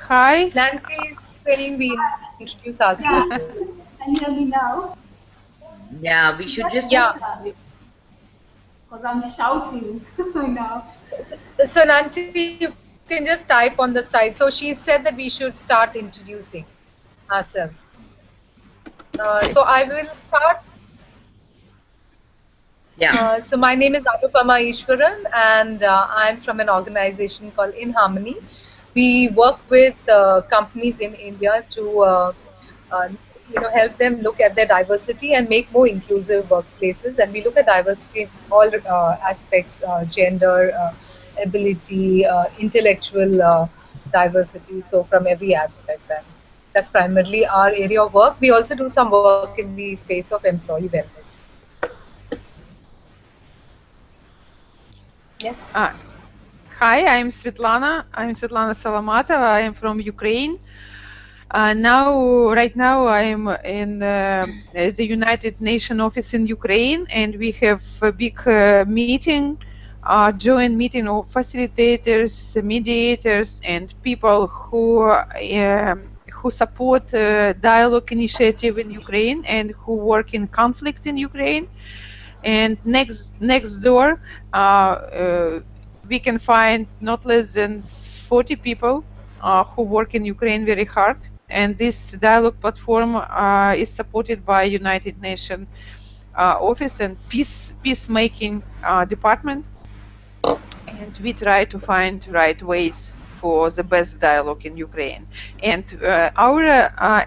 Hi. Nancy is saying we introduce ourselves. Yeah. Can you hear me now? Yeah, we should just. Yeah. Because I'm shouting now. So Nancy, you can just type on the side. So she said that we should start introducing ourselves. So I will start. Yeah. So my name is Anupama Ishwaran, and I'm from an organization called In Harmony. We work with companies in India to, uh, help them look at their diversity and make more inclusive workplaces. And we look at diversity in all aspects: gender, ability, intellectual diversity. So from every aspect, and that's primarily our area of work. We also do some work in the space of employee wellness. Yes. Hi, I'm Svetlana. I'm Svetlana Solomatova. I am from Ukraine. Right now, I'm in the United Nations office in Ukraine, and we have a big meeting, joint meeting of facilitators, mediators, and people who support dialogue initiative in Ukraine and who work in conflict in Ukraine. And next door, we can find not less than 40 people who work in Ukraine very hard. And this dialogue platform is supported by United Nations office and peacemaking department. And we try to find right ways for the best dialogue in Ukraine. And our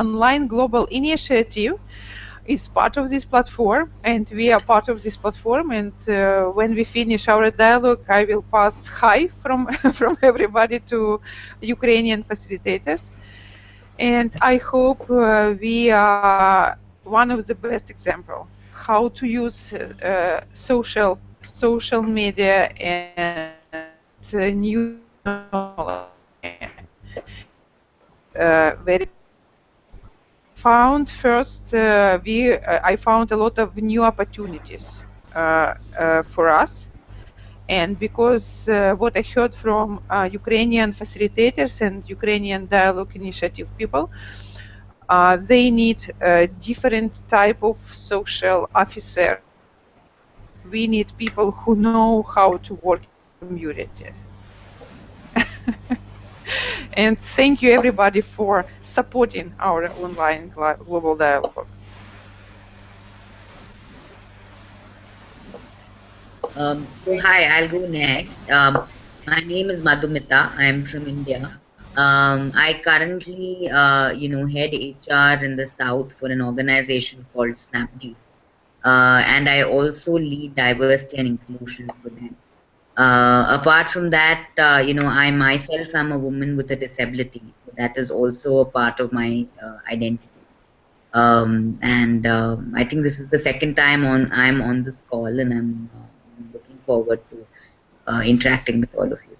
online global initiative is part of this platform, and we are part of this platform. And when we finish our dialogue, I will pass hi from from everybody to Ukrainian facilitators. And I hope we are one of the best example how to use social media and new technology. Very found first I found a lot of new opportunities for us, and because what I heard from Ukrainian facilitators and Ukrainian dialogue initiative people, they need a different type of social officer. We need people who know how to work in communities. And thank you everybody for supporting our online global dialogue. So hi, I'll go next. My name is Madhumita. I'm from India. I currently, head HR in the South for an organization called Snapdeal. And I also lead diversity and inclusion for them. Apart from that, I myself am a woman with a disability. So that is also a part of my identity. And I think this is the second time I'm on this call, and I'm looking forward to interacting with all of you.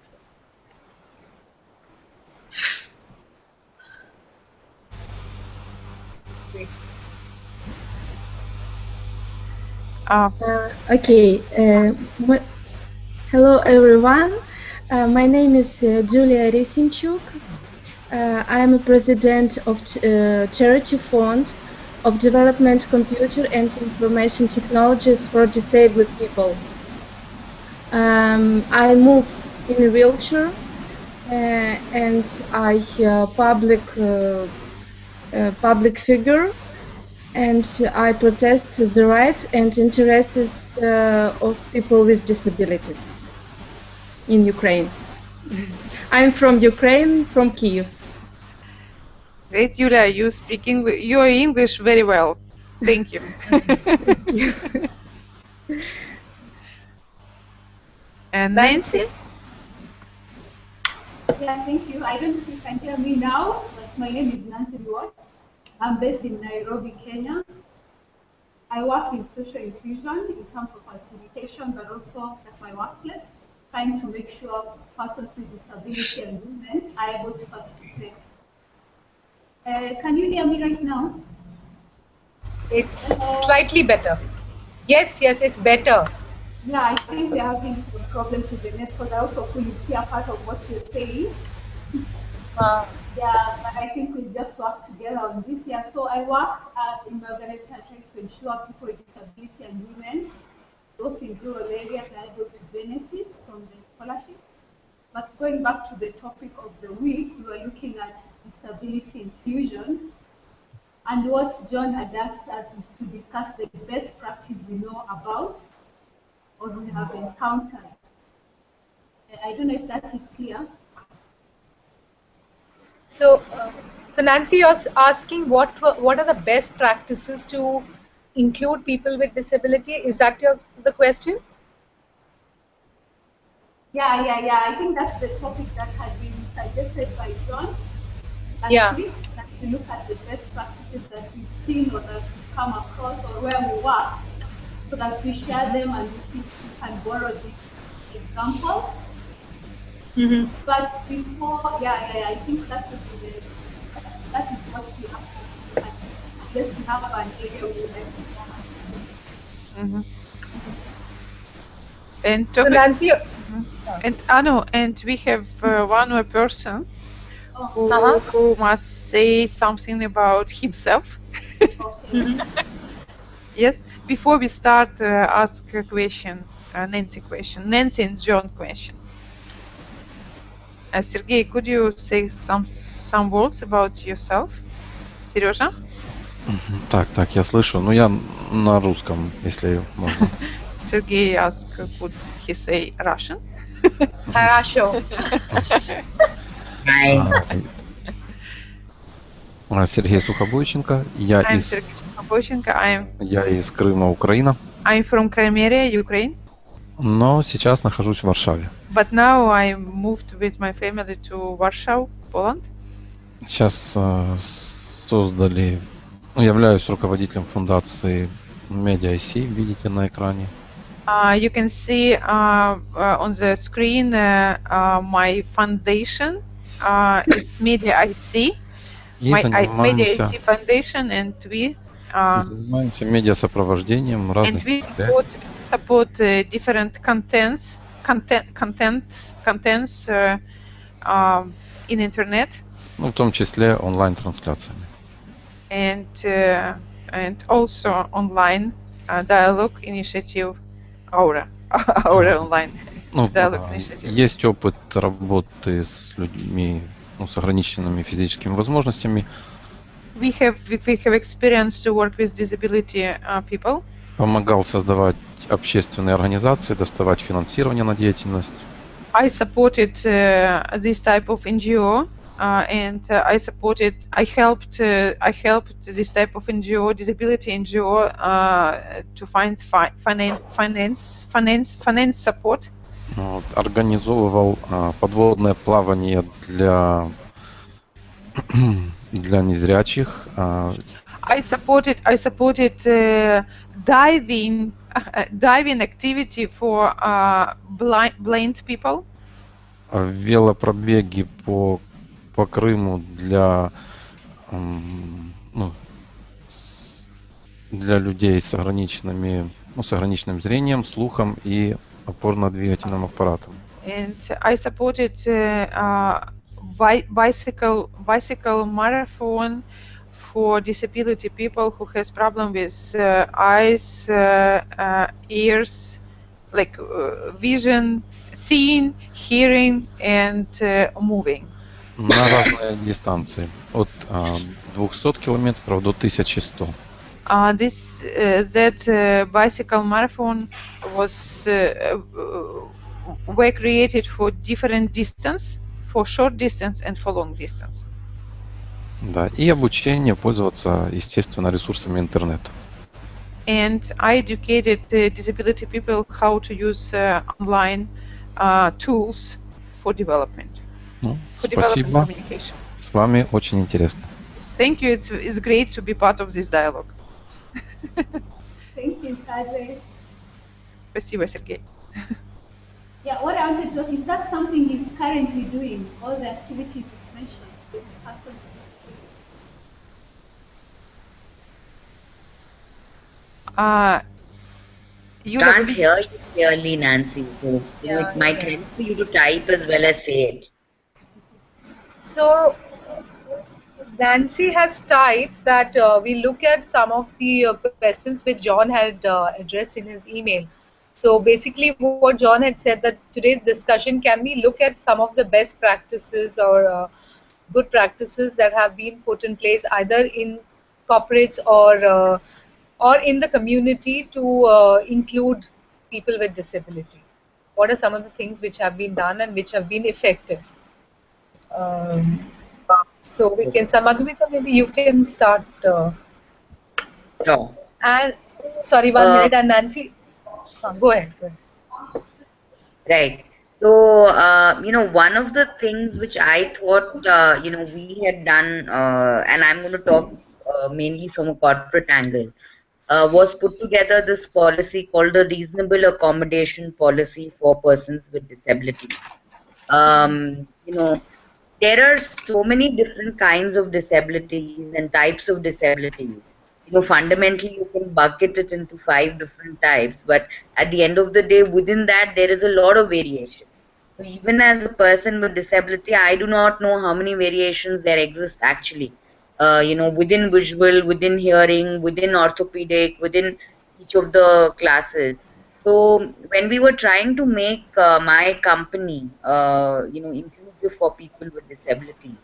Okay. Hello, everyone. My name is Julia Resinchuk. I am a president of Charity Fund of Development Computer and Information Technologies for Disabled People. I move in a wheelchair, and I public figure, and I protest the rights and interests of people with disabilities in Ukraine. I'm from Ukraine, from Kyiv. Great, Julia, your English very well. Thank you. Thank you. And Nancy? Yeah, thank you. I don't know if you can hear me now, but my name is Nancy Biwott. I'm based in Nairobi, Kenya. I work in social inclusion in terms of facilitation, but also at my workplace, trying to make sure persons with disability and women are able to participate. Can you hear me right now? It's slightly better. Yes, it's better. Yeah, I think we're having some problems with the net, because I also couldn't hear part of what you're saying. Yeah, but I think we just work together on this. Yeah, so I work in my organization trying to ensure people with disability and women, those in rural areas, are able to benefit from the scholarship. But going back to the topic of the week, we were looking at disability inclusion. And what John had asked us is to discuss the best practice we know about or we have encountered. I don't know if that is clear. So, so Nancy, you're asking what are the best practices to include people with disability? Is that the question? Yeah. I think that's the topic that had been suggested by John last Yeah. week, that we look at the best practices that we've seen or that we've come across or where we work, so that we share them and we see if we can borrow these examples. Mm-hmm. But before, I think that would be that is what we have to do, unless we have an area we would like to focus on. Mhm. And So topic, Nancy, and we have one more person Oh, who must say something about himself. okay. Yes, before we start, ask a question, Nancy question, Nancy and John question. Sergey, could you say some words about yourself? Сережа? Так, я слышу. Ну, я на русском, если можно. Sergey asked, could he say Russian? Хорошо. Сергей Сухобойченко. Я I'm Sergey Sukobойченко. из Крыма, Украина. I'm from Crimea, Ukraine. Но сейчас нахожусь в Варшаве. But now I moved with my family to Warsaw, Poland. Сейчас являюсь руководителем фундации Media IC, видите на экране. You can see on the screen my foundation. It's Media IC. Media IC Foundation, and we занимаемся медиасопровождением разных. And we support different contents in internet. Ну, в том числе онлайн-трансляциями. And also online dialogue initiative Aura online dialogue initiative. Есть опыт работы с людьми с ограниченными физическими возможностями. We have experience to work with disability people. Помогал создавать общественные организации, доставать финансирование на деятельность. I supported this type of NGO, and I helped this type of NGO, disability NGO, to find finance support. Организовывал подводное плавание для незрячих. I supported diving activity for blind people. Велопробеги по Крыму для людей с ограниченным зрением, слухом и опорно-двигательным аппаратом. And I supported bicycle marathon for disability people who has problem with eyes, ears, like vision, seeing, hearing, and moving. На разные дистанции, от 200 километров до 1100. That bicycle marathon were created for different distance, for short distance and for long distance. Да, и обучение пользоваться, естественно, ресурсами интернета. And I educated disability people how to use online tools for development. Спасибо. С вами очень интересно. Thank you. It's great to be part of this dialogue. Thank you, Sergey. Спасибо, Сергей. Yeah, what I wanted to ask, is that something he's currently doing, all the activities you mentioned with the person? Can't hear you clearly, Nancy. So it might help for you to type as well as say it. So Nancy has typed that we look at some of the questions which John had addressed in his email. So basically, what John had said that today's discussion, can we look at some of the best practices or good practices that have been put in place either in corporates or in the community to include people with disability? What are some of the things which have been done and which have been effective? Um, so we can, Madhumita, maybe you can start. Sure. And sorry, one Uh, minute. And Nancy, go ahead. Go ahead. Right. So, one of the things which I thought, we had done, and I'm going to talk mainly from a corporate angle, was put together this policy called the Reasonable Accommodation Policy for Persons with Disabilities. You know, there are so many different kinds of disabilities and types of disabilities. Fundamentally, you can bucket it into 5 different types, but at the end of the day, within that, there is a lot of variation. So even as a person with disability, I do not know how many variations there exist actually. Within visual, within hearing, within orthopedic, within each of the classes. So when we were trying to make my company, inclusive for people with disabilities,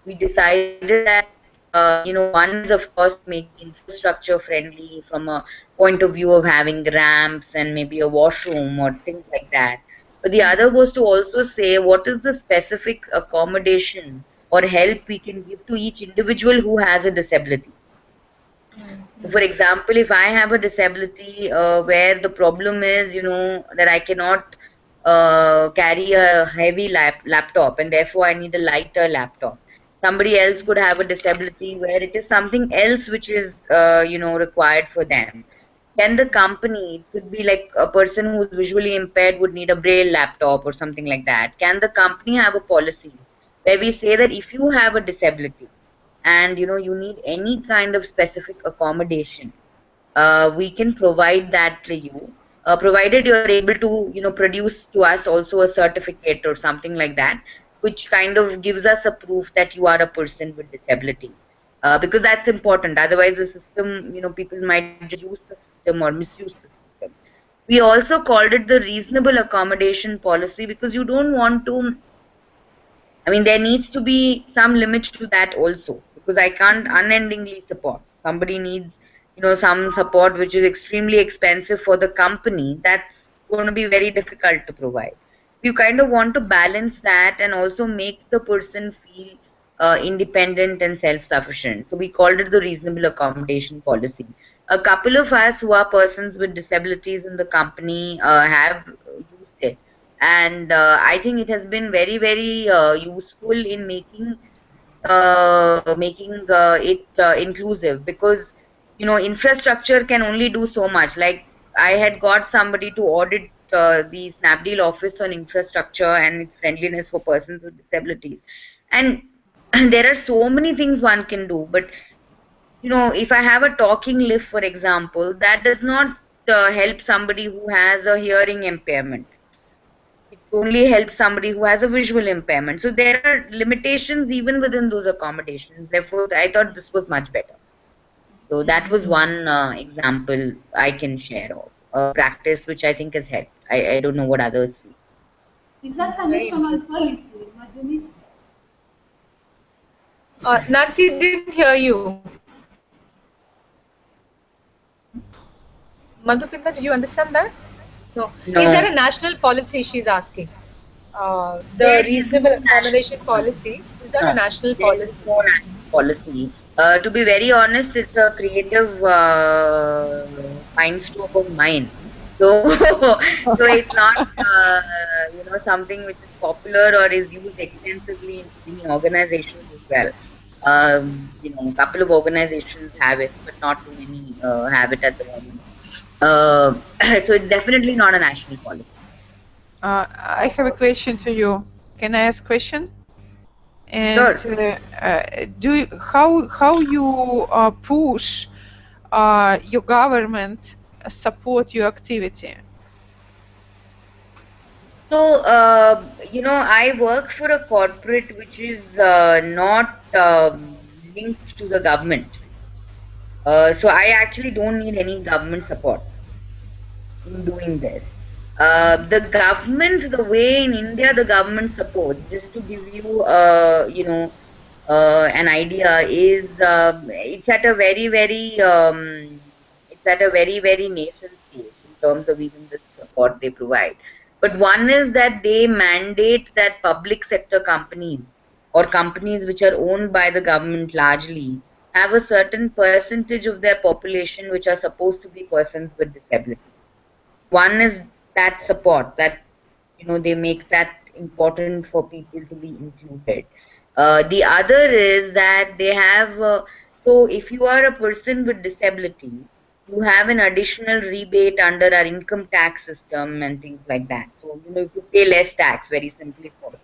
we decided that, one is of course to make the infrastructure friendly from a point of view of having ramps and maybe a washroom or things like that. But the other was to also say what is the specific accommodation or help we can give to each individual who has a disability. For example, if I have a disability where the problem is, that I cannot carry a heavy laptop and therefore I need a lighter laptop. Somebody else could have a disability where it is something else which is, required for them. Can the company, it could be like a person who's visually impaired would need a braille laptop or something like that. Can the company have a policy where we say that if you have a disability, and you need any kind of specific accommodation, we can provide that to you, provided you're able to produce to us also a certificate or something like that, which kind of gives us a proof that you are a person with disability, because that's important. Otherwise the system, people might just use the system or misuse the system. We also called it the reasonable accommodation policy because you don't want to, I mean, there needs to be some limits to that also, because I can't unendingly support. Somebody needs, some support which is extremely expensive for the company. That's going to be very difficult to provide. You kind of want to balance that and also make the person feel independent and self-sufficient. So we called it the reasonable accommodation policy. A couple of us who are persons with disabilities in the company have used it, and I think it has been very very useful in making it inclusive, because infrastructure can only do so much. Like, I had got somebody to audit the Snapdeal office on infrastructure and its friendliness for persons with disabilities, and there are so many things one can do, but if I have a talking lift, for example, that does not help somebody who has a hearing impairment. It only helps somebody who has a visual impairment. So there are limitations even within those accommodations. Therefore, I thought this was much better. So that was one example I can share of a practice which I think has helped. I don't know what others feel. Is that a national policy, Madhumi? Nancy didn't hear you. Madhupinda, did you understand that? No. Is No, there a national policy, she's asking? The there is reasonable no national accommodation policy. policy, is that a No, national there is policy? no national policy. To be very honest, it's a creative mindstroke of mine. So, so it's not something which is popular or is used extensively in many organizations as well. A couple of organizations have it, but not too many have it at the moment. So it's definitely not a national policy. I have a question to you. Can I ask question? And Sure. how you push your government support your activity? So, I work for a corporate which is not linked to the government. So I actually don't need any government support in doing this. The government, the way in India the government supports, just to give you, an idea, is it's at a very nascent stage in terms of even the support they provide. But one is that they mandate that public sector companies or companies which are owned by the government largely have a certain percentage of their population which are supposed to be persons with disability. One is that support that they make that important for people to be included. The other is that they have so if you are a person with disability, you have an additional rebate under our income tax system and things like that. So you pay less tax, very simply put.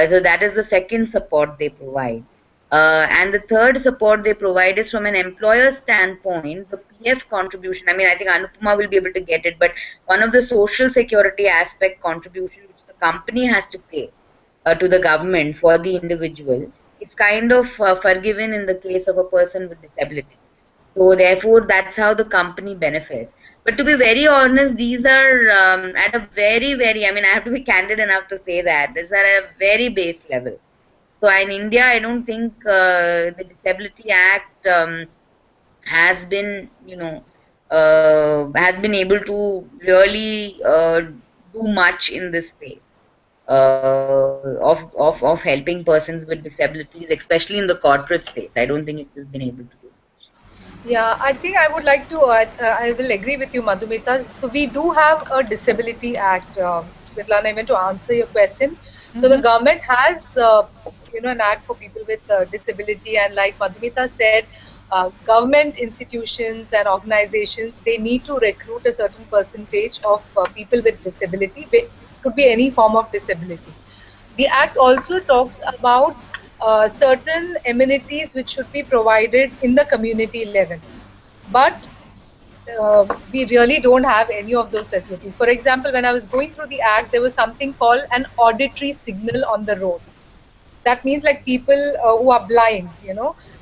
So that is the second support they provide. And the third support they provide is from an employer standpoint, the PF contribution. I mean, I think Anupama will be able to get it, but one of the social security aspect contribution which the company has to pay to the government for the individual is kind of forgiven in the case of a person with disability. So therefore, that's how the company benefits. But to be very honest, these are at a I mean, I have to be candid enough to say that these are at a very base level. So in India, I don't think the Disability Act has been, has been able to really do much in this space of helping persons with disabilities, especially in the corporate space. I don't think it has been able to do. Yeah, I think I would like to, I will agree with you, Madhumita. So we do have a Disability Act, Svetlana, even to answer your question. So the government has, an act for people with disability, and like Madhumita said, government institutions and organizations, they need to recruit a certain percentage of people with disability. Could be any form of disability. The Act also talks about certain amenities which should be provided in the community level. But we really don't have any of those facilities. For example, when I was going through the Act, there was something called an auditory signal on the road. That means like people who are blind,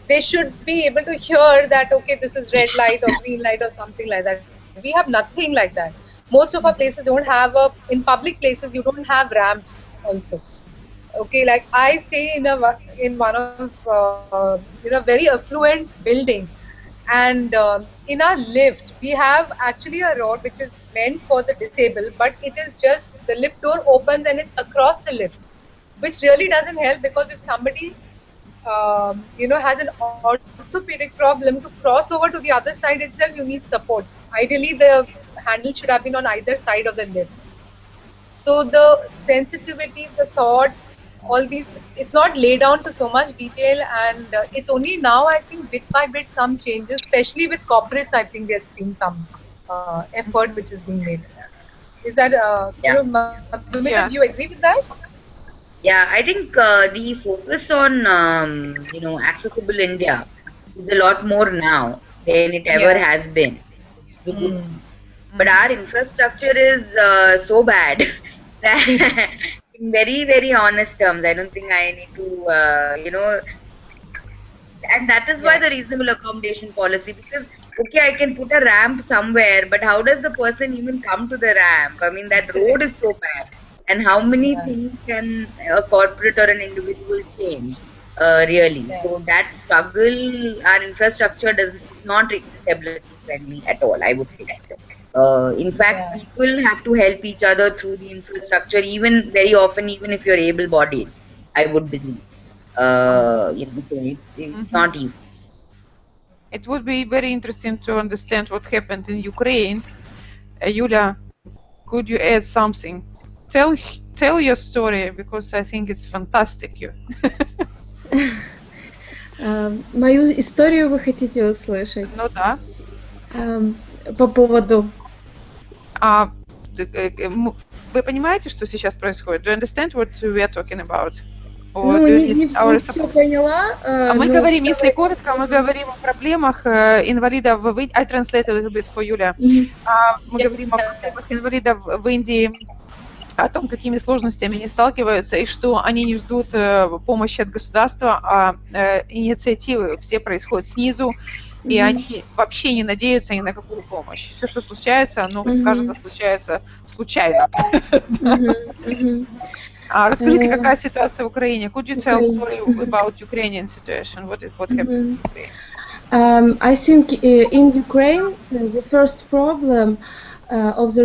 they should be able to hear that, okay, this is red light or green light or something like that. We have nothing like that. Most of our places don't have in public places, you don't have ramps also. Okay, like I stay in one of very affluent building, and in our lift we have actually a rod which is meant for the disabled, but it is just the lift door opens and it's across the lift, which really doesn't help, because if somebody has an orthopedic problem, to cross over to the other side itself you need support. Ideally the handle should have been on either side of the lift. So the sensitivity, the thought, all these, it's not laid down to so much detail, and it's only now I think bit by bit some changes, especially with corporates. I think we are seeing some effort which is being made. Is that Yeah. Madhumita, do you Yeah. agree with that? Yeah, I think the focus on accessible India is a lot more now than it ever Yeah. has been. The good Mm. thing. But our infrastructure is so bad that, in very honest terms, I don't think I need to, and that is why Yeah. the reasonable accommodation policy, because okay, I can put a ramp somewhere, but how does the person even come to the ramp? I mean, that road Correct. is so bad, and how many Yeah. things can a corporate or an individual change, really? Yeah. So that struggle, our infrastructure is not disability friendly at all, I would say. In fact, Yeah. people have to help each other through the infrastructure, even very often, even if you're able-bodied, I would believe. So it's not easy. It would be very interesting to understand what happened in Ukraine. Yulia, could you add something? Tell your story, because I think it's fantastic. Мою историю вы хотите услышать? Ну да. По поводу... Вы понимаете, что сейчас происходит? Do you understand what we are talking about? Ну, не все поняла. Мы говорим, если коротко, мы говорим о проблемах инвалидов в Индии. I translate a little bit for Yulia. Мы говорим о проблемах инвалидов в Индии о том, какими сложностями они сталкиваются, и что они не ждут помощи от государства, а инициативы все происходят снизу, и они вообще не надеются ни на какую помощь. Все, что случается, оно, кажется, случается случайно. Расскажите, какая ситуация в Украине? Could you tell a story about Ukrainian situation? What happened? I think in Ukraine, the first problem of the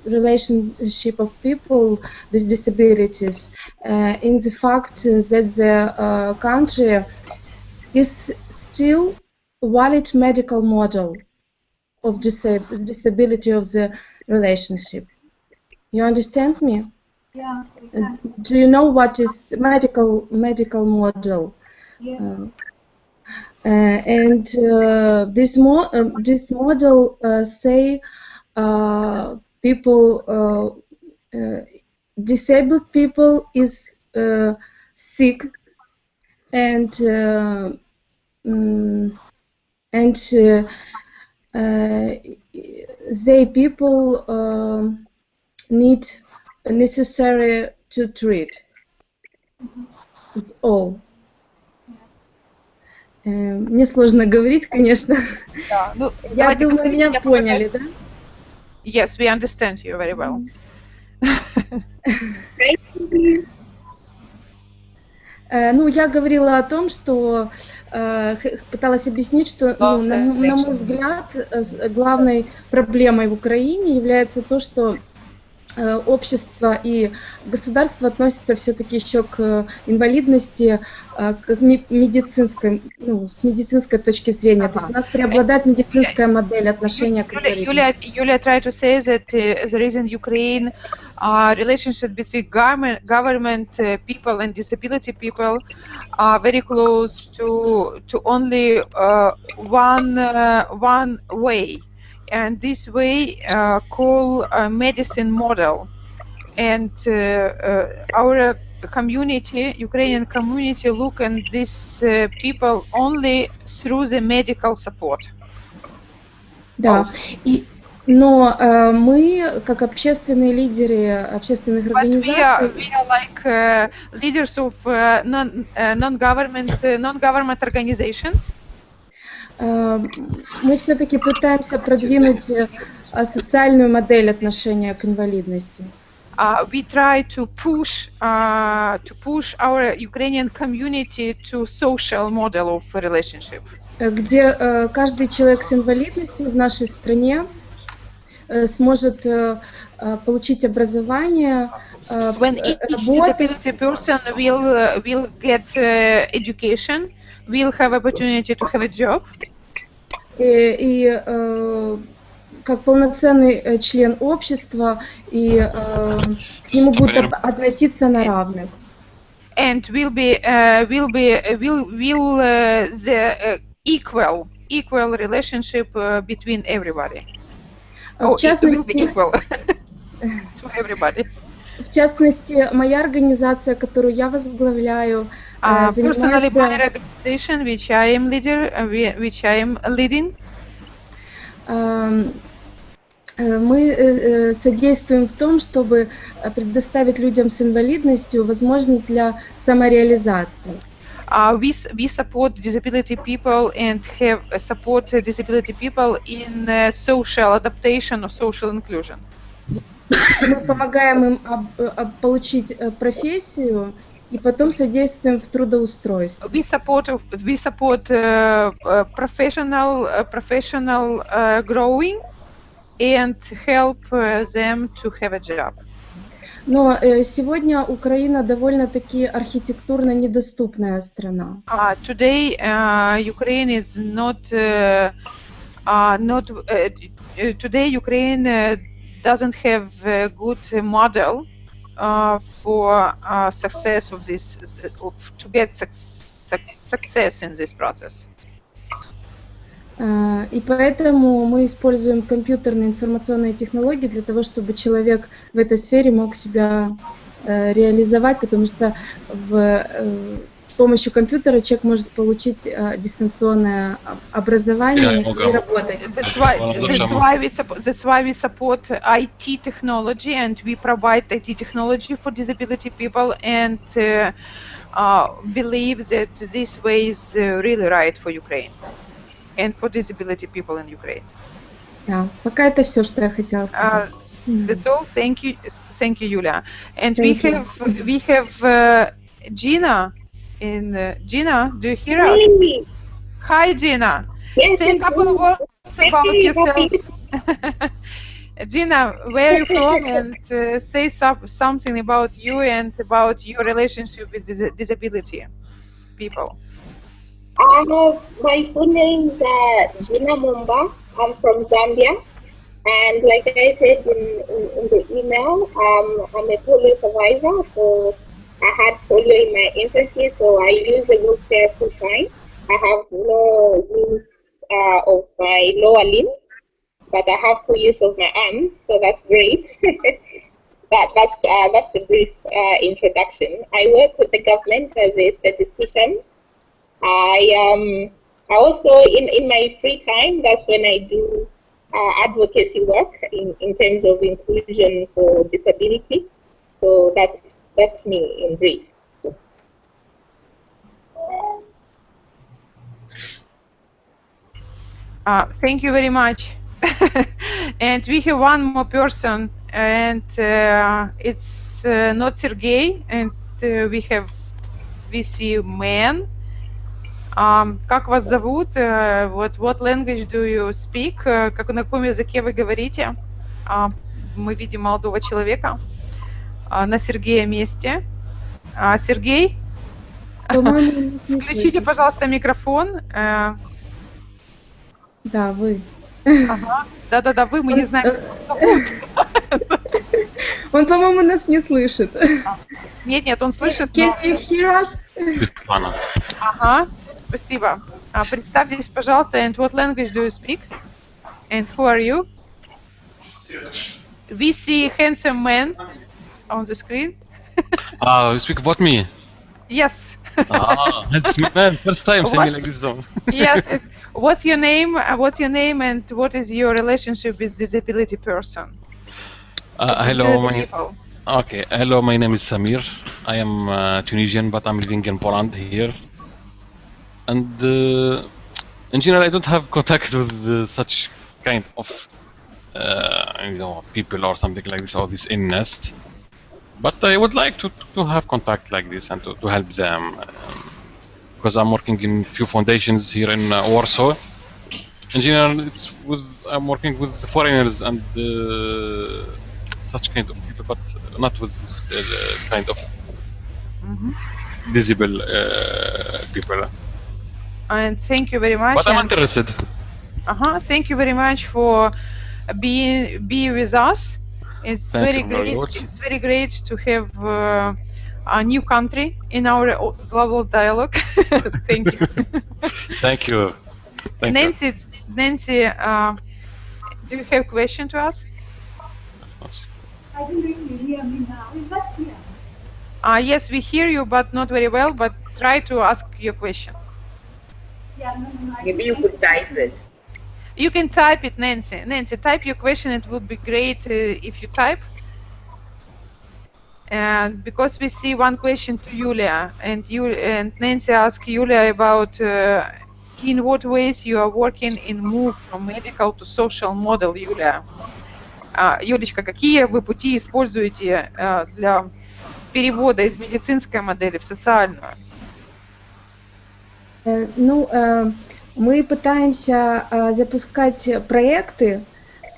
relationship of people with disabilities in the fact that the country is still valid medical model of disability of the relationship. You understand me? Yeah. Do you know what is medical model? Yeah. And this model say people, disabled people is sick, and they people need necessary to treat. It's all. Мне сложно говорить, конечно. Да, ну, Я думаю, меня поняли, да? Yes, we understand you very well. Ну, я говорила о том, что пыталась объяснить, что, на мой взгляд, главной проблемой в Украине является то, что общество и государство относятся все-таки еще к инвалидности как медицинской, с медицинской точки зрения. То есть у нас преобладает медицинская модель отношения к инвалидности. Yulia tried to say that there is in Ukraine relationship between government people and disability people are very close to only one way. And this way call a medicine model, and our community, Ukrainian community, look at these people only through the medical support. Да, но мы, как общественные лидеры общественных организаций, we are like leaders of non-government organizations. Мы все-таки пытаемся продвинуть социальную модель отношения к инвалидности. We try to push our Ukrainian community to social model of relationship. Где каждый человек с инвалидностью в нашей стране сможет получить образование, When each disability person will get education, will have opportunity to have a job. И как полноценный член общества, и к нему будут относиться на равных. And will the equal relationship between everybody. В частности, to everybody. В частности, моя организация, которую я возглавляю, Personally, my organization, which I am leading, мы содействуем в том, чтобы предоставить людям с инвалидностью возможность для самореализации. We support disability people and have support disability people in social adaptation or social inclusion. Мы помогаем им получить профессию и потом содействуем в трудоустройстве. We support professional growing and help them to have a job. Но сегодня Украина довольно-таки архитектурно недоступная страна. Today, Ukraine is today Ukraine doesn't have a good model for success of this, to get success in this process. И поэтому мы используем компьютерные информационные технологии для того, чтобы человек в этой сфере мог себя реализовать, потому что с помощью компьютера человек может получить дистанционное образование и работать. That's why we support IT technology, and we provide IT technology for disability people, and believe that this way is really right for Ukraine and for disability people in Ukraine. Да, пока это все, что я хотела сказать. That's all. Thank you, Yulia. And we have Gina. Gina, do you hear us? Hi, Gina. Yes, say a couple of words about yourself. Gina, where are you from? And say something about you and about your relationship with disability people. My full name is Gina Mumba. I'm from Zambia. And like I said in the email, I'm a polio survivor. So I had polio in my infancy, so I use the wheelchair full time. I have no use of my lower limb, but I have full use of my arms, so that's great. That's the brief introduction. I work with the government as a statistician. I also in my free time, that's when I do advocacy work in terms of inclusion for disability. So that's me in brief. Thank you very much. And we have one more person, and it's not Sergey, and we see man. Как вас зовут? What language do you speak? На каком языке вы говорите? Мы видим молодого человека на Сергея месте. Сергей? Включите, пожалуйста, микрофон. Да, вы. Ага. Да, вы, мы не знаем, как зовут. Он, по-моему, нас не слышит. Нет, он слышит. Can you hear us? Ага, спасибо. Представьтесь, пожалуйста, and what language do you speak? And who are you? We see handsome man on the screen. You speak about me? Yes. It's man, first time saying like this one. Yes. What's your name? And what is your relationship with disability person? Hello, hello, my name is Samir. I am Tunisian, but I'm living in Poland here. And in general, I don't have contact with such kind of people or something like this, or this illness. But I would like to have contact like this and to help them, because I'm working in few foundations here in Warsaw. In general, I'm working with foreigners and such kind of people, but not with this kind of disabled people. And thank you very much. But I'm interested. Thank you very much for being with us. It's very great. It's very great to have a new country in our global dialogue. Thank you. Thank you. Nancy, do you have a question to us? I don't know if you hear me now. Is that clear? Yes, we hear you, but not very well. But try to ask your question. Yeah, no. Maybe you could type it. You can type it, Nancy. Nancy, type your question. It would be great if you type. And because we see one question to Yulia, and Nancy asked Yulia about in what ways you are working in move from medical to social model, Yulia. Юлечка, какие вы пути используете для перевода из медицинской модели в социальную? Мы пытаемся запускать проекты.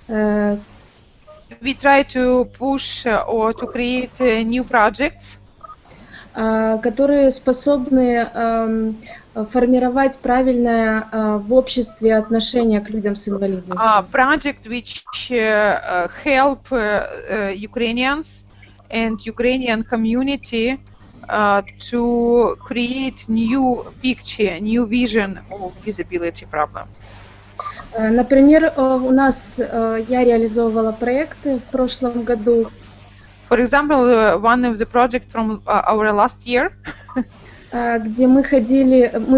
We try to push or to create new projects, которые способны формировать правильное в обществе отношение к людям с инвалидностью. Project which help Ukrainians and Ukrainian community to create new picture, new vision of disability problem. Например, у нас я реализовывала проекты в прошлом году, For example, one of the projects from our last year, где мы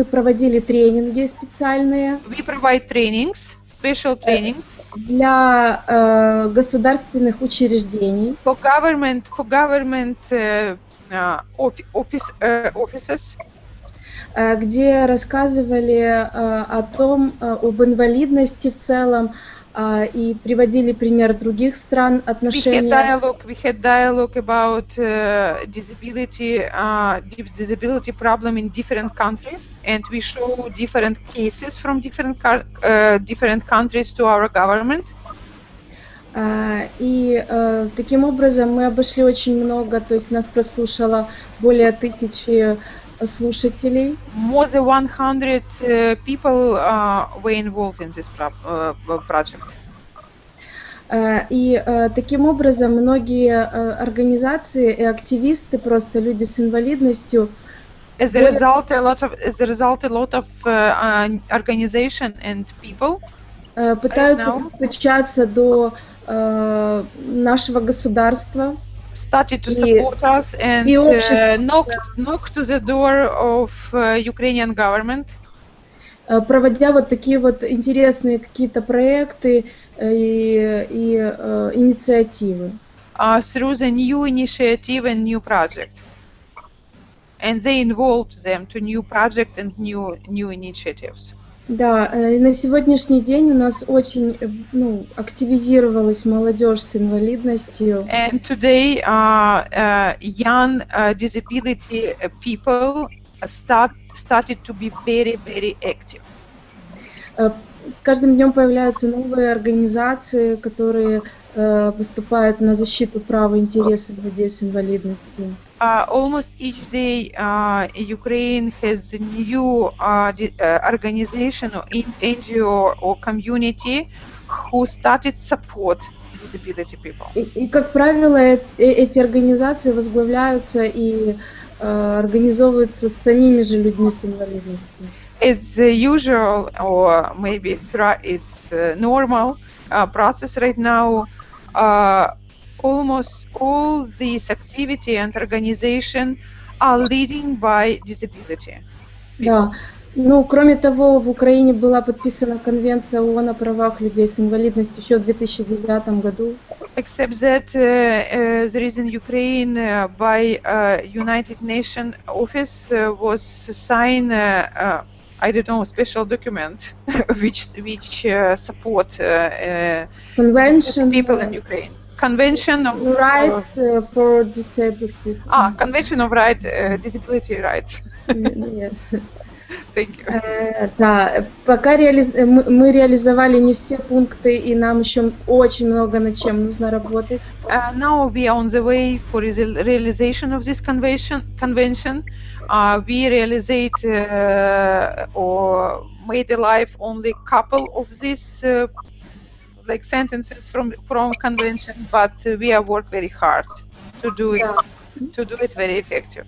проводили тренинги специальные. We provide trainings, special trainings для государственных учреждений. For government offices. Где рассказывали об инвалидности в целом и приводили пример других стран отношения. We had dialogue about disability problem in different countries, and we show different cases from different countries to our government. И таким образом мы обошли очень много, то есть нас прослушало более 1000 слушателей. More than 100 people were involved in this project. И таким образом многие организации и активисты, просто люди с инвалидностью, as a result, a lot of organization and people пытаются достучаться до нашего государства. Started to support us and knock to the door of Ukrainian government. Проводя вот такие вот интересные какие-то проекты и инициативы. Through the new initiative and new project. And they involved them to new project and new initiatives. Да, на сегодняшний день у нас очень активизировалась молодежь с инвалидностью. And today, young disability people started to be very, very active. С каждым днем появляются новые организации, которые выступают на защиту прав и интересов людей с инвалидностью. Almost each day, Ukraine has a new organization or NGO or community who started support disability people. И как правило, эти организации возглавляются и организовываются самими же людьми с инвалидностью. It's usual, or maybe it's normal process right now. Almost all these activity and organization are leading by disability. Да. Ну, кроме того, в Украине была подписана Конвенция ООН о правах людей с инвалидностью еще в 2009 году. Except that there is in Ukraine by United Nations office was signed I don't know, special document which support Convention people in Ukraine. Convention of rights for disabled people. Convention of disability rights. Yes. Thank you. Да, пока мы реализовали не все пункты, и нам еще очень много над чем нужно работать. Now we are on the way for the realization of this convention. We realized or made alive only couple of these like sentences from convention, but we are work very hard to do it very effective.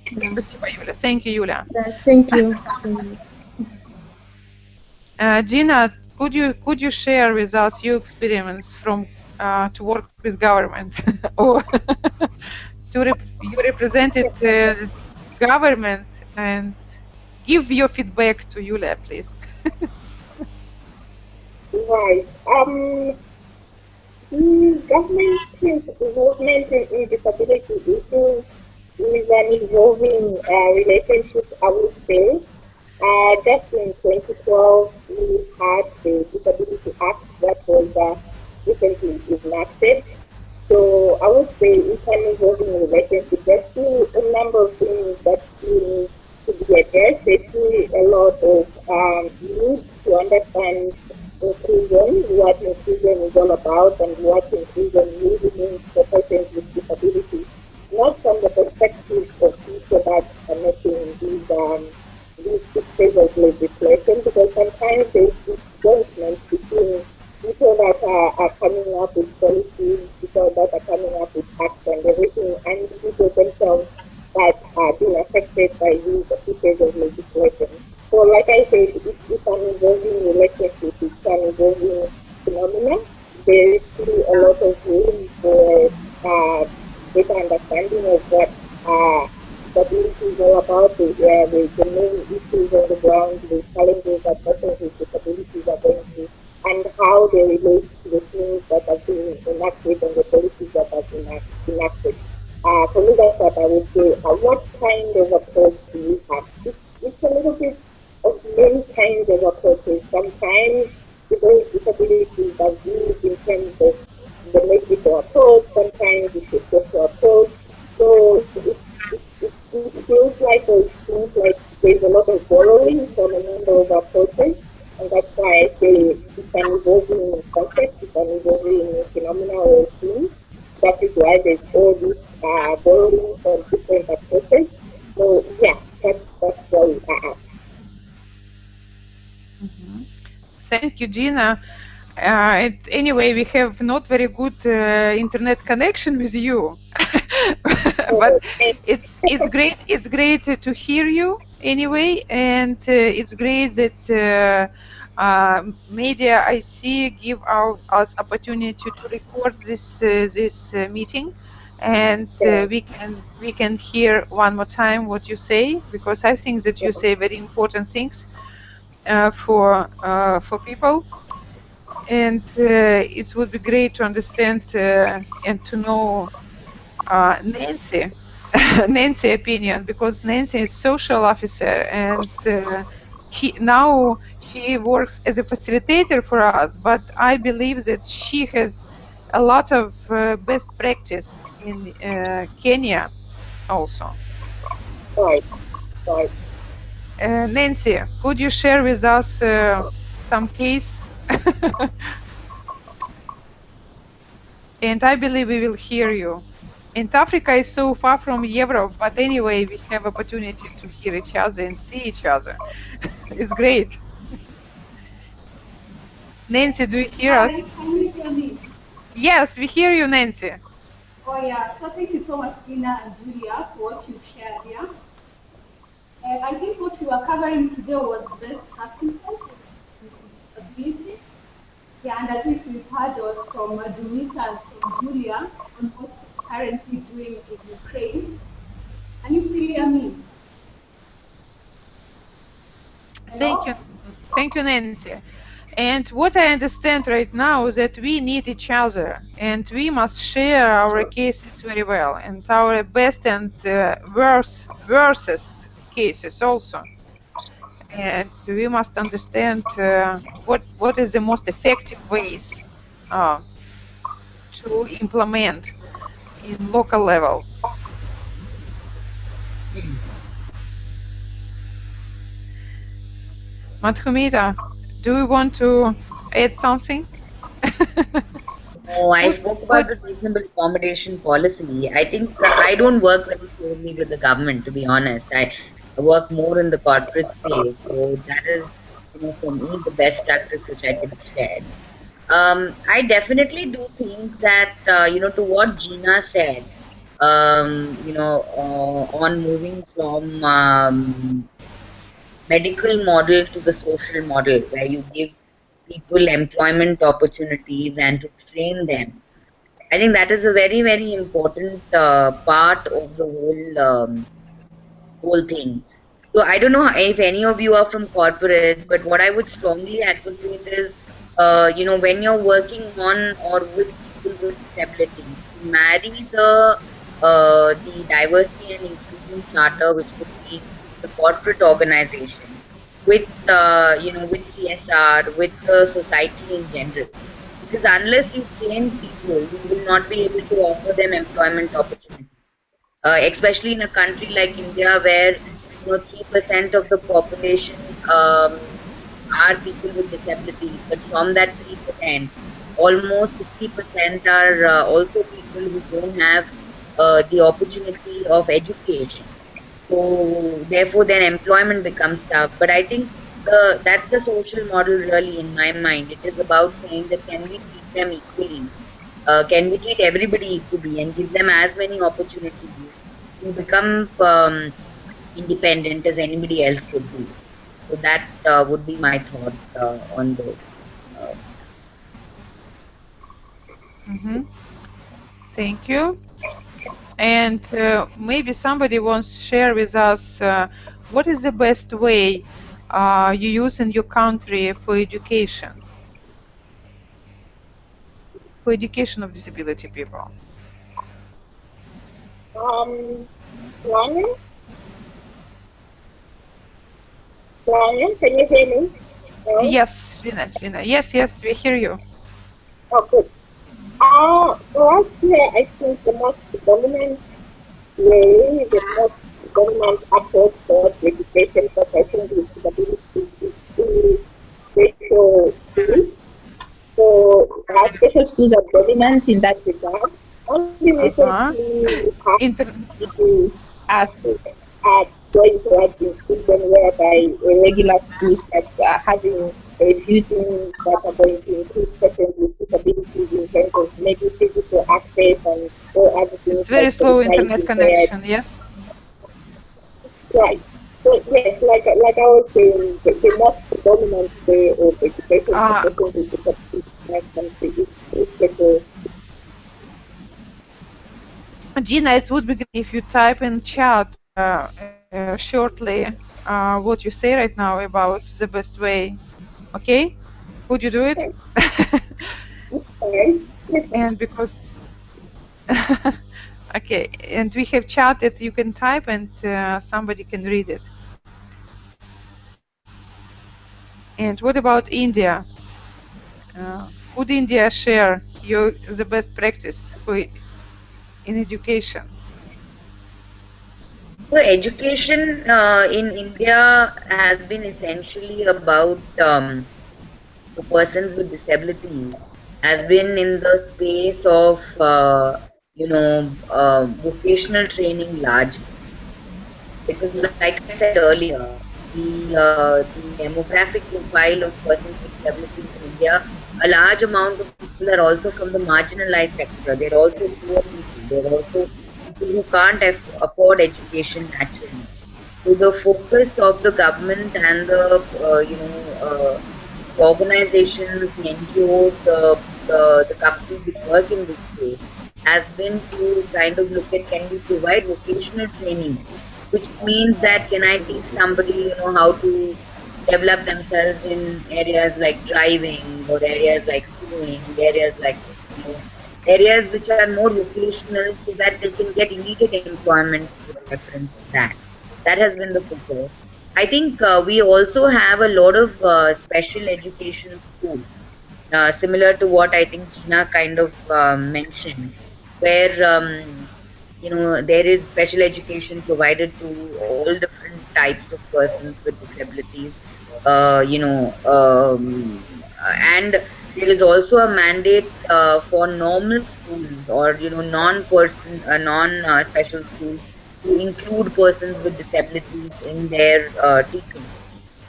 Спасибо, Юля. Thank you, Юля. Thank you. Gina, could you share with us your experience from to work with government or you represented government, and give your feedback to Yulia, please. Right. The government's involvement in disability issues is an evolving relationship, I would say. Just in 2012, we had the Disability Act that was recently enacted. So I would say it's an evolving relationship. There's still a number of things that still need to be addressed. There's still a lot of need to understand inclusion, what inclusion is all about, and what inclusion really means for persons with disabilities. Not from the perspective of people that are making these pieces of legislation, because sometimes there's disjointment between people that are coming up with policies, people that are coming up with acts and everything, and people themselves that are being affected by these pieces of legislation. So like I said, it's an evolving relationship, it's an evolving phenomenon. There is still a lot of room for the main issues on the ground, the challenges that persons with disabilities are going through, and how they relate to the things that have been enacted and the policies that have been enacted. For me, that's what I would say. What kind of approach do you have? It's a little bit of many kinds of approaches. Sometimes people with disabilities are viewed in terms of the medical approach, sometimes it's a social approach. So it feels like, or it seems like there's a lot of borrowing from a number of approaches. And that's why I say it's an evolving concept, it's an evolving phenomena or thing. That is why there's all this borrowing from different approaches. So yeah, that's why we are at. Thank you, Gina. Anyway, we have not very good internet connection with you, but it's great. It's great to hear you anyway, and it's great that media I see give us opportunity to record this meeting, and we can hear one more time what you say, because I think that you say very important things for people. And it would be great to understand and to know Nancy, Nancy opinion, because Nancy is social officer, and now she works as a facilitator for us. But I believe that she has a lot of best practice in Kenya also. Right, right. Nancy, could you share with us some case? And I believe we will hear you. And Africa is so far from Europe, but anyway, we have opportunity to hear each other and see each other. It's great. Nancy, do you hear us? Can you hear me? Yes, we hear you, Nancy. Oh yeah, so thank you so much, Gina and Julia, for what you've shared here. And I think what we were covering today was best practices with disability. Yeah, and at least we've heard from Dumita and from Julia on what we're currently doing in Ukraine. Can you still hear me? Thank you. Thank you, Nancy. And what I understand right now is that we need each other, and we must share our cases very well, and our best and worst cases also. And we must understand what is the most effective ways to implement in local level. Madhumita, do you want to add something? No, I spoke about the reasonable accommodation policy. I think I don't work very closely with the government, to be honest. I work more in the corporate space, so that is, for me, the best practice which I can share. I definitely do think that, to what Gina said, on moving from medical model to the social model, where you give people employment opportunities and to train them. I think that is a very, very important part of the whole thing. So I don't know if any of you are from corporates, but what I would strongly advocate is, when you're working on or with people with disabilities, to marry the diversity and inclusion charter, which could be the corporate organization, with with CSR, with the society in general. Because unless you train people, you will not be able to offer them employment opportunities. Especially in a country like India, where 3% of the population are people with disabilities, but from that 3%, almost 60% are also people who don't have the opportunity of education. So therefore, then employment becomes tough. But I think that's the social model really in my mind. It is about saying that can we treat them equally? Can we treat everybody equally and give them as many opportunities to become independent as anybody else could do? So that would be my thought on this. Thank you. And maybe somebody wants to share with us what is the best way you use in your country for education of disability people? Ryan, Ryan, can you hear me? No? Yes, Vina. Yes, we hear you. Oh, good. For us here, I think the most dominant way, the most dominant approach towards education for persons with disabilities is through special schools. So our special schools are dominant in that regard. Only recently it has Inter- to us at going towards inclusion whereby a regular school starts having a few things that are going to include persons with disabilities in terms of maybe physical access and all other things it's very like slow sight internet impaired. connection. Yes. Right. So yes, like I was saying, the most dominant way of education for persons with disabilities in our country is special. Gina, it would be great if you type in chat shortly what you say right now about the best way. Okay? Would you do it? Okay. And because okay, and we have chat that you can type and somebody can read it. And what about India? Would India share the best practice in education? So education in India has been essentially about for persons with disabilities, has been in the space of vocational training largely, because like I said earlier, the demographic profile of persons with disabilities in India, a large amount of people are also from the marginalized sector. They're also poor people. They're also people who can't afford education naturally. So the focus of the government and the organizations, the NGOs, the companies which work in this space has been to kind of look at, can we provide vocational training, which means that can I teach somebody, how to develop themselves in areas like driving or areas like sewing, areas like, areas which are more vocational so that they can get immediate employment with reference to that. That has been the focus. I think we also have a lot of special education schools, similar to what I think Gina kind of mentioned, where there is special education provided to all different types of persons with disabilities. And there is also a mandate for normal schools or non special schools to include persons with disabilities in their teaching.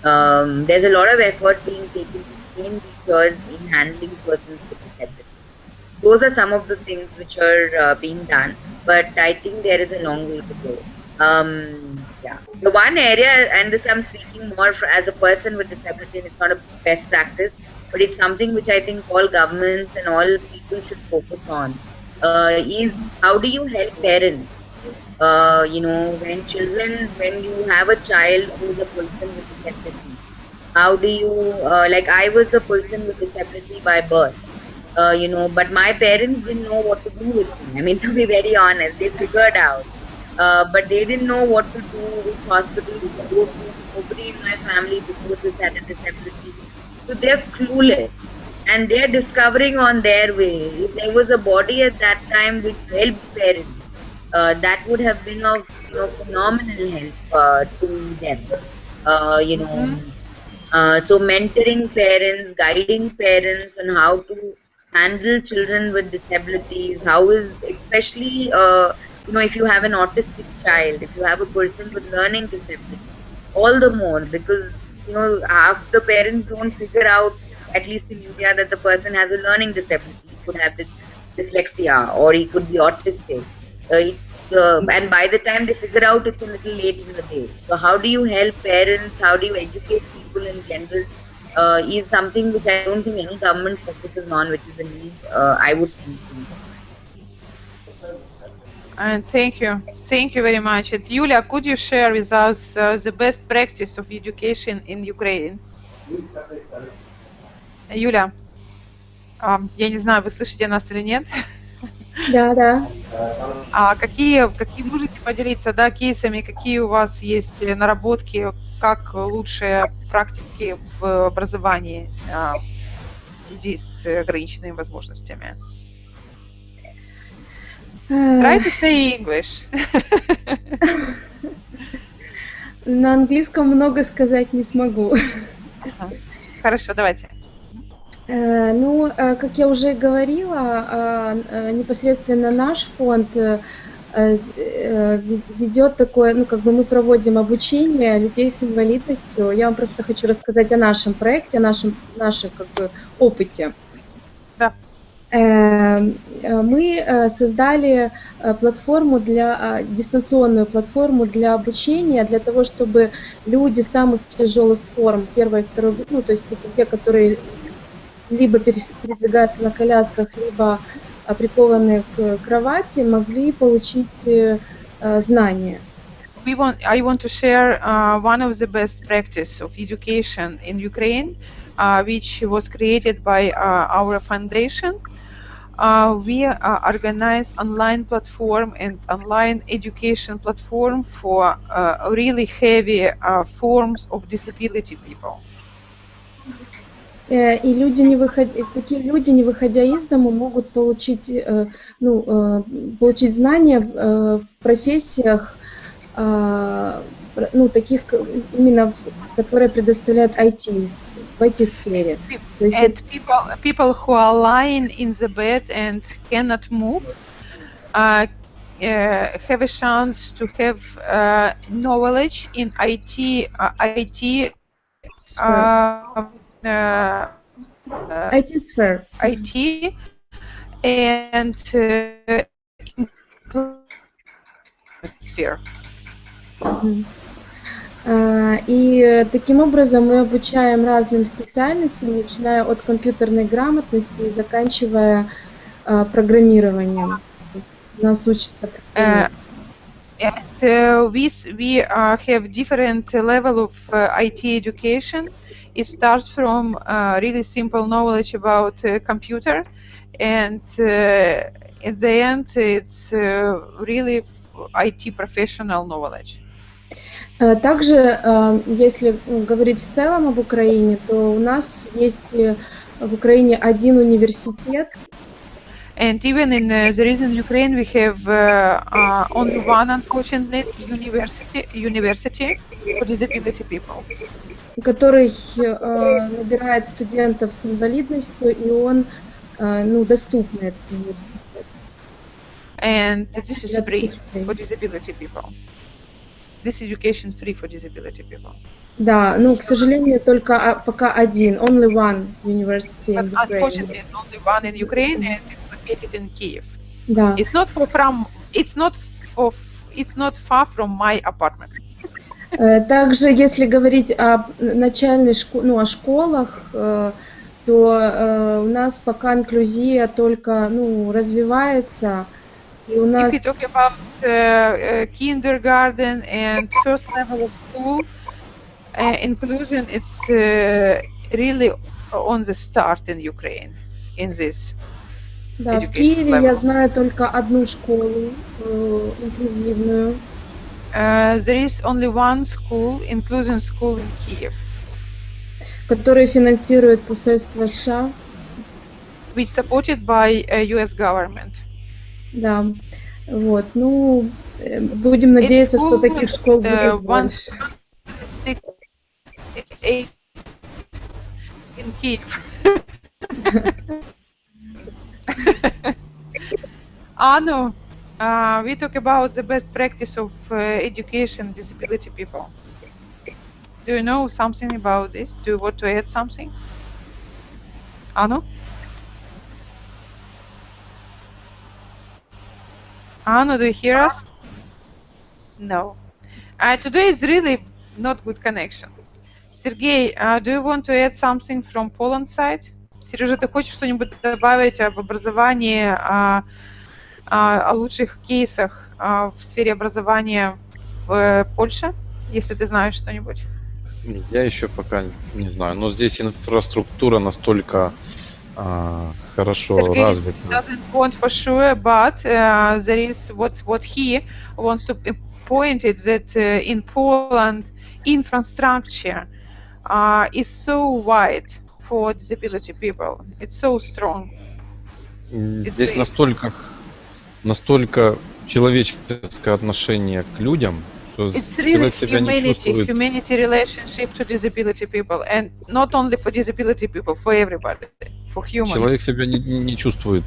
There's a lot of effort being taken to train teachers in handling persons with disabilities. Those are some of the things which are being done, but I think there is a long way to go. Yeah, the one area, and this I'm speaking more as a person with disability, and it's not a best practice, but it's something which I think all governments and all people should focus on. Is how do you help parents? When you have a child who is a person with disability, how do you, like I was a person with disability by birth, but my parents didn't know what to do with me. I mean, to be very honest, they figured out, but they didn't know what to do, which hospitals to go to. Nobody in my family before this had a disability, so they're clueless, and they're discovering on their way. If there was a body at that time which helped parents, that would have been of phenomenal help to them. Uh, you know, Mhm. so mentoring parents, guiding parents on how to handle children with disabilities, how is especially if you have an autistic child, if you have a person with learning disability, all the more, because half the parents don't figure out, at least in India, that the person has a learning disability. He could have this dyslexia or he could be autistic. And by the time they figure out, it's a little late in the day. So how do you help parents? How do you educate people in general? Is something which I don't think any government focuses on, which is a need, I would think, to. And thank you very much. And Yulia, could you share with us the best practice of education in Ukraine? Юля, я не знаю, вы слышите нас или нет? Да, да. А какие можете поделиться, да, кейсами, какие у вас есть наработки, как лучшие практики в образовании людей с ограниченными возможностями? Try to say English. На английском много сказать не смогу. Хорошо, давайте. Ну, как я уже говорила, непосредственно наш фонд ведет такое, ну, как бы мы проводим обучение людей с инвалидностью. Я вам просто хочу рассказать о нашем проекте, о нашем как бы опыте. Да. Мы создали платформу дистанционную платформу для обучения, для того, чтобы люди самых тяжелых форм, первой и второй, ну, то есть те, которые либо передвигаются на колясках, либо прикованы к кровати, могли получить знания. I want to share one of the best practice of education in Ukraine, which was created by our foundation. We organize online platform and online education platform for really heavy forms of disability people. И такие люди, не выходя из дома, могут получить, получить знания в профессиях, ну, таких именно, которые предоставляют IT, в IT-сфере. And people who are lying in the bed and cannot move have a chance to have knowledge in IT sphere. IT and sphere. И таким образом мы обучаем разным специальностям, начиная от компьютерной грамотности и заканчивая программированием. То есть нас учатся программировать. And we have different level of IT education. It starts from really simple knowledge about computer, and at the end it's really IT professional knowledge. Также, если говорить в целом об Украине, то у нас есть в Украине один университет. And even in there is in Ukraine, we have only one, unfortunately, university for disability people. Который набирает студентов с инвалидностью, и он, ну, доступный этот университет. And this is free for disability people. This education free for disability people. Да, ну, к сожалению, только пока один, only one university in Ukraine. Unfortunately, only one in Ukraine, and it's located in Kiev. Да. It's not far from my apartment. Также, если говорить о начальной школе, ну, о школах, то у нас пока инклюзия только, ну, развивается. И у нас... If we talk about kindergarten and first level of school, inclusion, it's really on the start in Ukraine, in this. Да, в Киеве я знаю только одну школу инклюзивную. There is only one school, inclusion school in Kiev, которую финансирует посольство США. Which supported by US government. Да, вот, ну, будем надеяться, что таких школ будет больше. In Kiev. Anu, we talk about the best practice of education disability people. Do you know something about this? Do you want to add something? Anu? Anu, do you hear us? No. Today is really not good connection. Sergey, do you want to add something from Poland side? Сережа, ты хочешь что-нибудь добавить об образовании о лучших кейсах в сфере образования в Польше, если ты знаешь что-нибудь. Я еще пока не знаю, но здесь инфраструктура настолько хорошо Sergey развита. doesn't want for sure, but there is what he wants to point it that in Poland infrastructure is so wide for disability people. It's so strong. Здесь настолько человеческое отношение к людям, что It's really человек себя не чувствует. humanity relationship to disability people, and not only for disability people, for everybody, for human. Человек себя не чувствует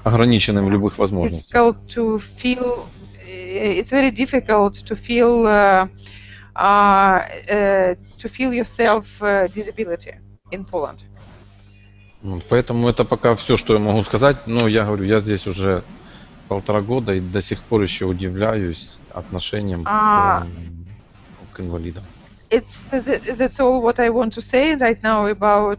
ограниченным в любых возможностях. It's very difficult to feel yourself disability in Poland. Поэтому это пока все, что я могу сказать. Но я говорю, я здесь уже 1,5 года и до сих пор еще удивляюсь отношениям к инвалидам. That's all what I want to say right now about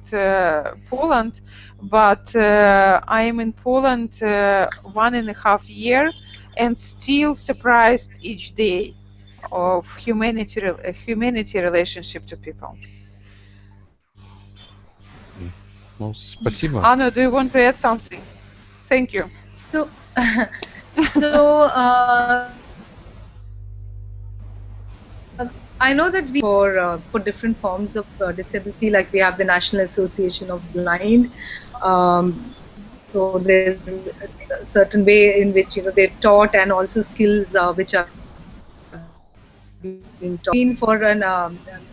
Poland. But I am in Poland 1.5 years and still surprised each day of humanity relationship to people. Спасибо. Anna, do you want to add something? Thank you. So I know that we for different forms of disability, like we have the National Association of Blind. So there's a certain way in which they're taught, and also skills which are being taught. For an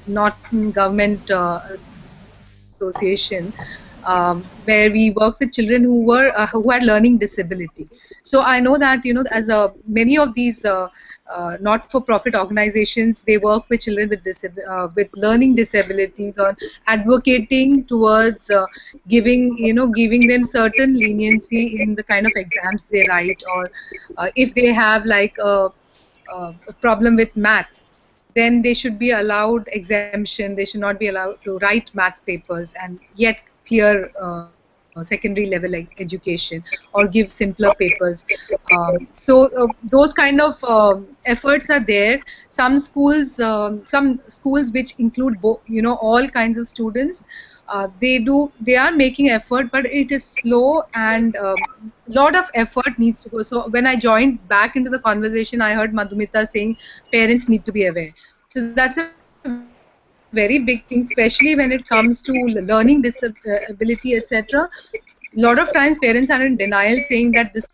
not government association, where we work with children who had learning disability. So I know that as many of these not-for-profit organizations, they work with children with learning disabilities, or advocating towards giving them certain leniency in the kind of exams they write, or if they have like a problem with math, then they should be allowed exemption. They should not be allowed to write math papers and yet clear secondary level education, or give simpler papers. So those kind of efforts are there. Some schools which include all kinds of students, they are making effort, but it is slow, and lot of effort needs to go. So when I joined back into the conversation, I heard Madhumita saying parents need to be aware. So that's a very big thing, especially when it comes to learning disability, etc. A lot of times parents are in denial, saying that this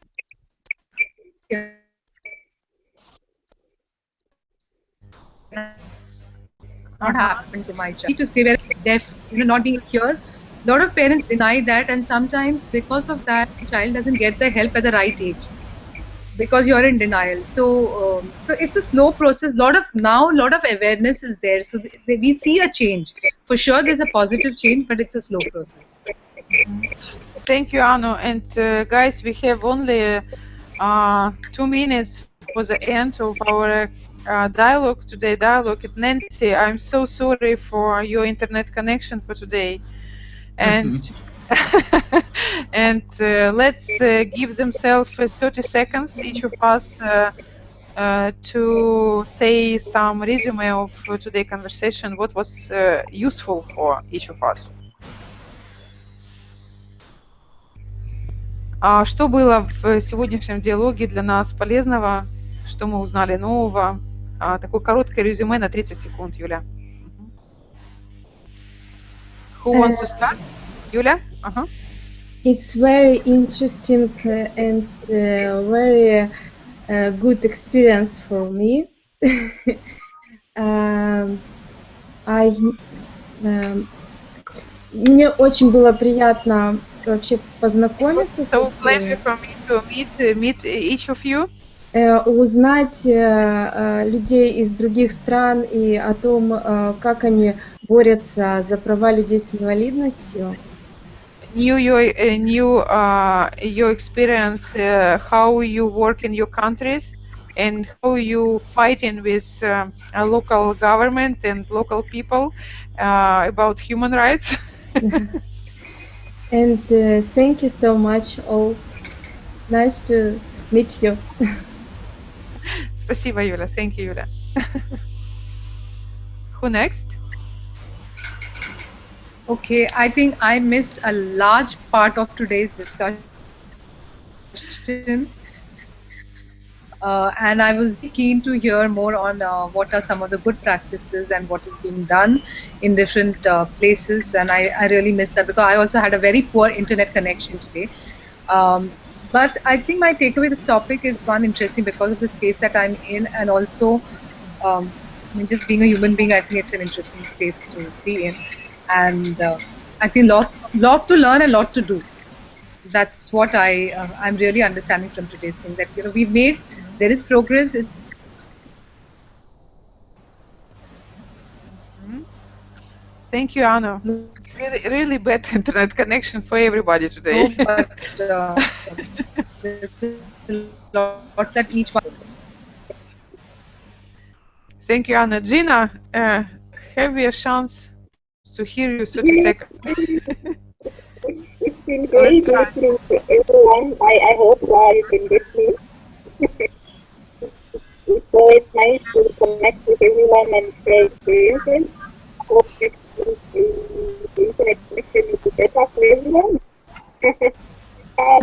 not happen to my child. To say we're deaf, not being here, a lot of parents deny that, and sometimes because of that, the child doesn't get the help at the right age, because you're in denial. So so it's a slow process. Lot of awareness is there, so we see a change. For sure there's a positive change, but it's a slow process. Thank you, Anu. And guys, we have only 2 minutes for the end of our dialogue today. Dialogue with Nancy. I'm so sorry for your internet connection for today, and and let's give themselves 30 seconds, each of us, to say some resume of today's conversation. What was useful for each of us? Что было в сегодняшнем диалоге для нас полезного? Что мы узнали нового? Такое короткое резюме на 30 секунд, Юля. Who wants to start? Юля? It's very interesting and very good experience for me. Мне очень было приятно вообще познакомиться со всеми. So pleasure for me to meet each of you. Узнать людей из других стран и о том, как они борются за права людей с инвалидностью. Knew your experience, how you work in your countries, and how you fighting with a local government and local people about human rights. And thank you so much all. Nice to meet you. Спасибо, Юля. Thank you, Юля. Who next? Okay, I think I missed a large part of today's discussion. And I was really keen to hear more on what are some of the good practices and what is being done in different places. And I really missed that because I also had a very poor internet connection today. But I think my takeaway this topic is one interesting because of the space that I'm in, and also I mean, just being a human being, I think it's an interesting space to be in, and I think lot to learn and lot to do. That's what I'm really understanding from today's thing, that we've made, there is progress. It's Thank you, Anna. It's really bad internet connection for everybody today. no, but there's a lot that each one does. Thank you, Anna. Gina, have we a chance to hear you 30 seconds? It's been great listening to everyone. I hope you can get me. It's always nice to connect with everyone and share experiences. Hope that the internet connection is better for everyone.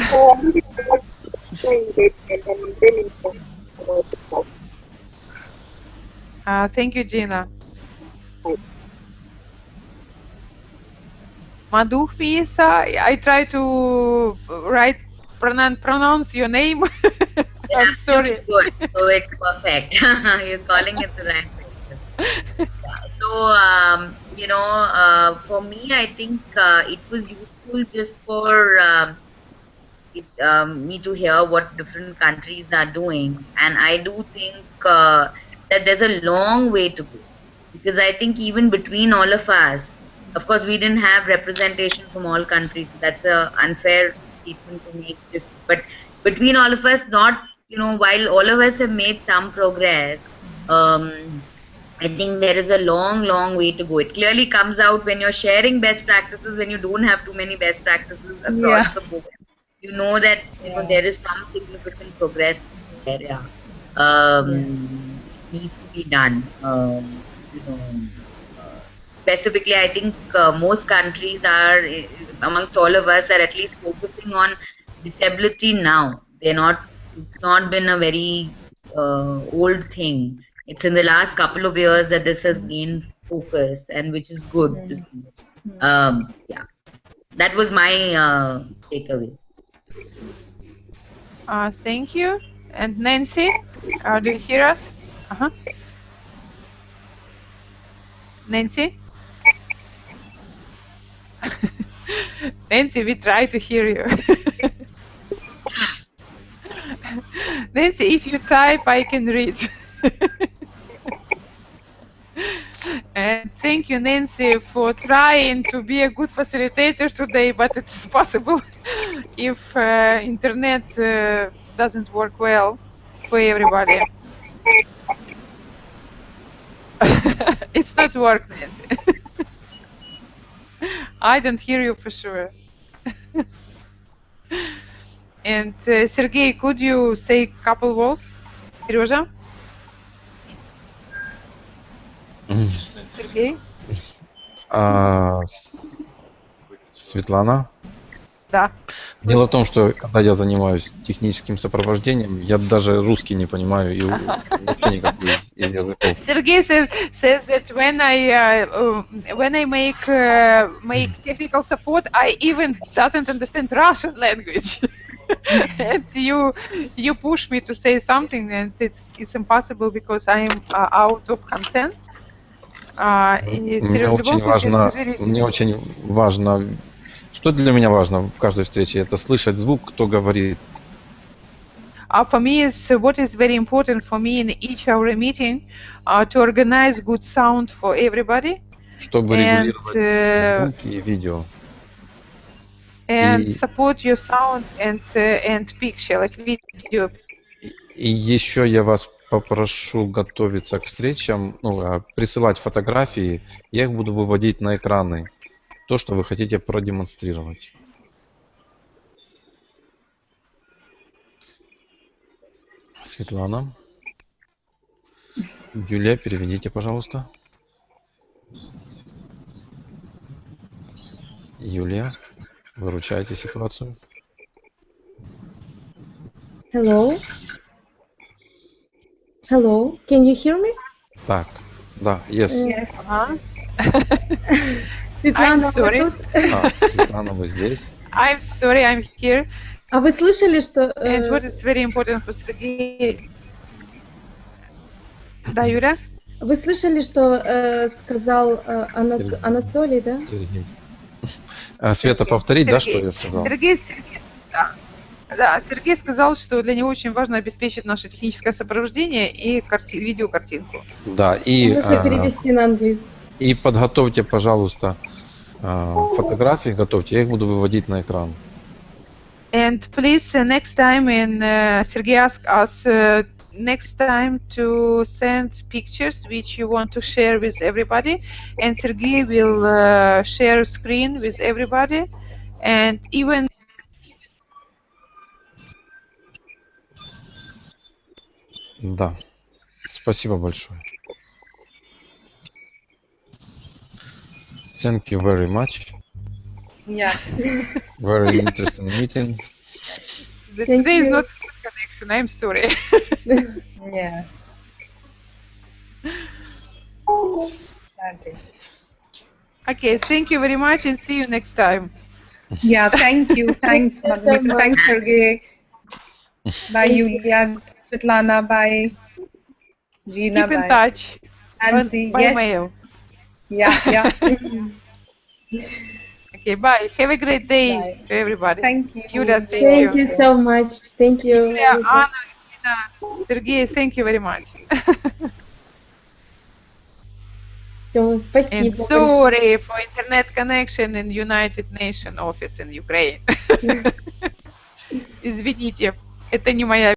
So I'm looking forward to showing engagement and learning from the Thank you, Gina. Madhu, please. I try to pronounce your name. I'm sorry. Good. So it's perfect. You're calling it the right way. Yeah. So, for me, I think it was useful just for me to hear what different countries are doing. And I do think that there's a long way to go. Because I think even between all of us, of course, we didn't have representation from all countries. So that's a unfair statement to make. But between all of us, while all of us have made some progress, I think there is a long, long way to go. It clearly comes out when you're sharing best practices, when you don't have too many best practices across the board. You know that there is some significant progress there. Yeah. Which needs to be done. Specifically, I think most countries are, amongst all of us, are at least focusing on disability now. It's not been a very old thing. It's in the last couple of years that this has gained focus, and which is good to see. Yeah, that was my takeaway. Thank you. And Nancy, do you hear us? Nancy? Nancy, we try to hear you. Nancy, if you type, I can read. And thank you, Nancy, for trying to be a good facilitator today, but it's possible if internet doesn't work well for everybody. It's not work, Nancy. I don't hear you for sure. And Sergey, could you say a couple words? Serежа? Sergey? Светлана? Да. Дело в том, что когда я занимаюсь техническим сопровождением, я даже русский не понимаю и вообще никак из языков. Sergey says that when I make technical support, I even doesn't understand Russian language. And you push me to say something, and it's impossible because I am out of content. Мне очень важно, что для меня важно в каждой встрече, это слышать звук, кто говорит. For me, what is very important for me in each our meeting to organize good sound for everybody. Чтобы регулировать звуки и видео. And support your sound and picture, like video. И еще я вас попрошу готовиться к встречам, присылать фотографии, я их буду выводить на экраны, то, что вы хотите продемонстрировать. Светлана. Юлия, переведите, пожалуйста. Юлия, выручайте ситуацию. Hello. Hello. Can you hear me? Так, да, yes. Yes. Светлана, I'm sorry. вы тут? Светлана, вы здесь? I'm sorry, I'm here. А вы слышали, что... And what is very important for Sergey? Да, Юля? Вы слышали, что сказал Анатолий, да? Сергей. Света, повторить, да, что я сказал? Сергей, да, Сергей сказал, что для него очень важно обеспечить наше техническое сопровождение и видеокартинку. Да, и... Можно перевести на английский. И подготовьте, пожалуйста, фотографии, готовьте, я их буду выводить на экран. And please, next time, Sergey asked us next time to send pictures which you want to share with everybody, and Sergey will share screen with everybody, and even. Да, спасибо большое. Thank you very much. Yeah. Very interesting meeting. Today is not good connection. I'm sorry. Yeah. Okay, thank you very much, and see you next time. Yeah, thank you. Thanks, Madhumita. Thanks, Sergey. Bye, Yulia. Svetlana. Bye. Gina. Keep in bye. touch. Nancy. By yes. mail. Yeah. Okay, bye. Have a great day Bye. to everybody. Thank you. Yulia, Thank you so much. Thank you. Yulia, Anna, Nina, Sergey, thank you very much. Все, спасибо. And sorry for internet connection in United Nations office in Ukraine. Извините, это не моя